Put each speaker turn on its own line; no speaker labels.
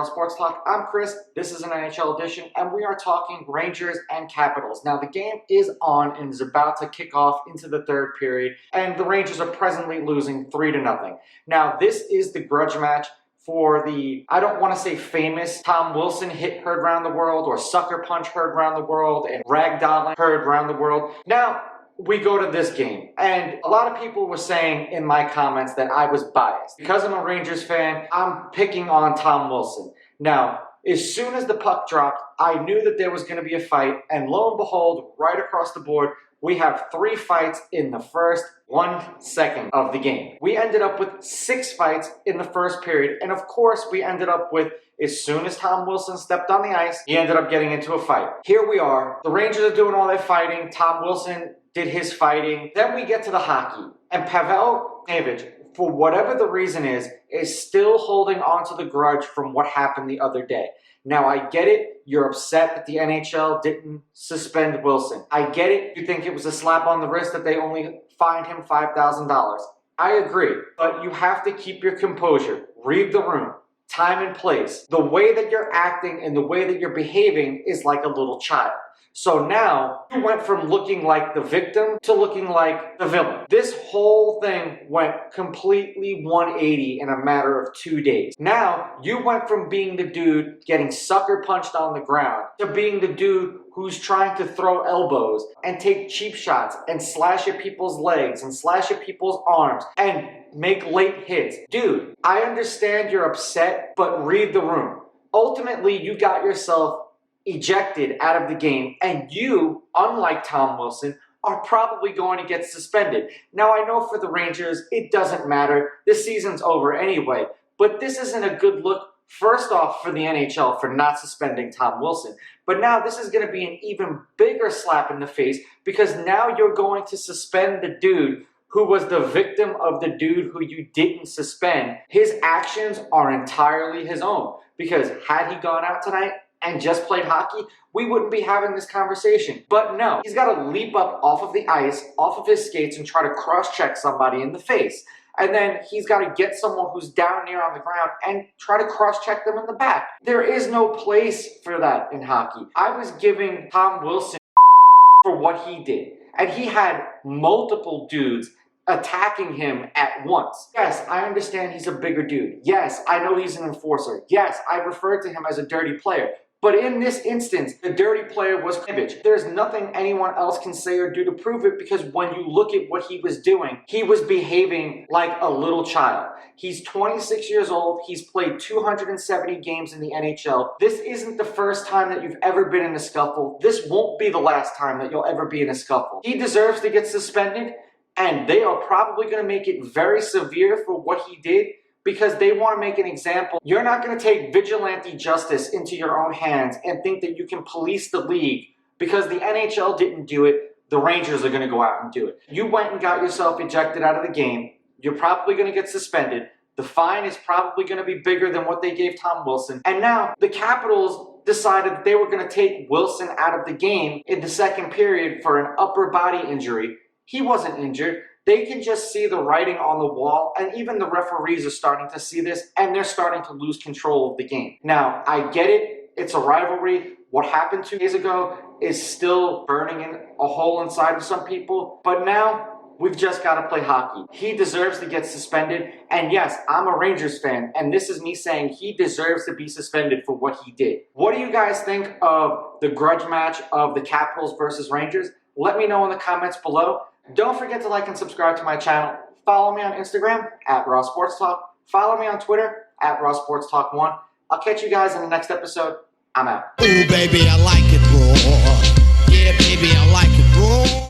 Raw Sports Talk. I'm Chris. This is an NHL edition, and we are talking Rangers and Capitals. Now, the game is on and is about to kick off into the third period, and the Rangers are presently losing 3-0. Now, this is the grudge match for the, I don't want to say famous, Tom Wilson hit heard around the world, or sucker punch heard around the world, and ragdolling heard around the world. Now, we go to this game, and a lot of people were saying in my comments that I was biased. Because I'm a Rangers fan, I'm picking on Tom Wilson. Now, as soon as the puck dropped, I knew that there was going to be a fight, and lo and behold, right across the board, we have 3 fights in the first 1 second of the game. We ended up with 6 fights in the first period, and of course, we ended up with, as soon as Tom Wilson stepped on the ice, he ended up getting into a fight. Here we are, the Rangers are doing all their fighting, Tom Wilson did his fighting. Then we get to the hockey, and Buchnevich, for whatever the reason is still holding on to the grudge from what happened the other day. Now, I get it. You're upset that the NHL didn't suspend Wilson. I get it. You think it was a slap on the wrist that they only fined him $5,000. I agree, but you have to keep your composure. Read the room. Time and place. The way that you're acting and the way that you're behaving is like a little child. So now, you went from looking like the victim to looking like the villain. This whole thing went completely 180 in a matter of 2 days. Now, you went from being the dude getting sucker punched on the ground to being the dude who's trying to throw elbows and take cheap shots and slash at people's legs and slash at people's arms and make late hits. Dude, I understand you're upset, but read the room. Ultimately, you got yourself ejected out of the game, and you, unlike Tom Wilson, are probably going to get suspended. Now, I know for the Rangers, it doesn't matter. The season's over anyway, but this isn't a good look, first off, for the NHL for not suspending Tom Wilson. But now this is going to be an even bigger slap in the face, because now you're going to suspend the dude who was the victim of the dude who you didn't suspend. His actions are entirely his own, because had he gone out tonight and just played hockey, we wouldn't be having this conversation. But no, he's got to leap up off of the ice, off of his skates, and try to cross-check somebody in the face. And then he's got to get someone who's down near on the ground and try to cross-check them in the back. There is no place for that in hockey. I was giving Tom Wilson for what he did, and he had multiple dudes attacking him at once. Yes, I understand he's a bigger dude. Yes, I know he's an enforcer. Yes, I referred to him as a dirty player. But in this instance, the dirty player was Buchnevich. There's nothing anyone else can say or do to prove it, because when you look at what he was doing, he was behaving like a little child. He's 26 years old. He's played 270 games in the NHL. This isn't the first time that you've ever been in a scuffle. This won't be the last time that you'll ever be in a scuffle. He deserves to get suspended, and they are probably going to make it very severe for what he did, because they want to make an example. You're not going to take vigilante justice into your own hands and think that you can police the league. Because the NHL didn't do it, the Rangers are going to go out and do it. You went and got yourself ejected out of the game. You're probably going to get suspended. The fine is probably going to be bigger than what they gave Tom Wilson. And now the Capitals decided that they were going to take Wilson out of the game in the second period for an upper body injury. He wasn't injured. They can just see the writing on the wall, and even the referees are starting to see this, and they're starting to lose control of the game. Now, I get it. It's a rivalry. What happened 2 days ago is still burning in a hole inside of some people, but now we've just got to play hockey. He deserves to get suspended, and yes, I'm a Rangers fan, and this is me saying he deserves to be suspended for what he did. What do you guys think of the grudge match of the Capitals versus Rangers? Let me know in the comments below. Don't forget to like and subscribe to my channel. Follow me on Instagram at Raw Sports Talk. Follow me on Twitter at Raw Sports Talk 1. I'll catch you guys in the next episode. I'm out.
Ooh, baby, I like it raw. Yeah, baby, I like it raw.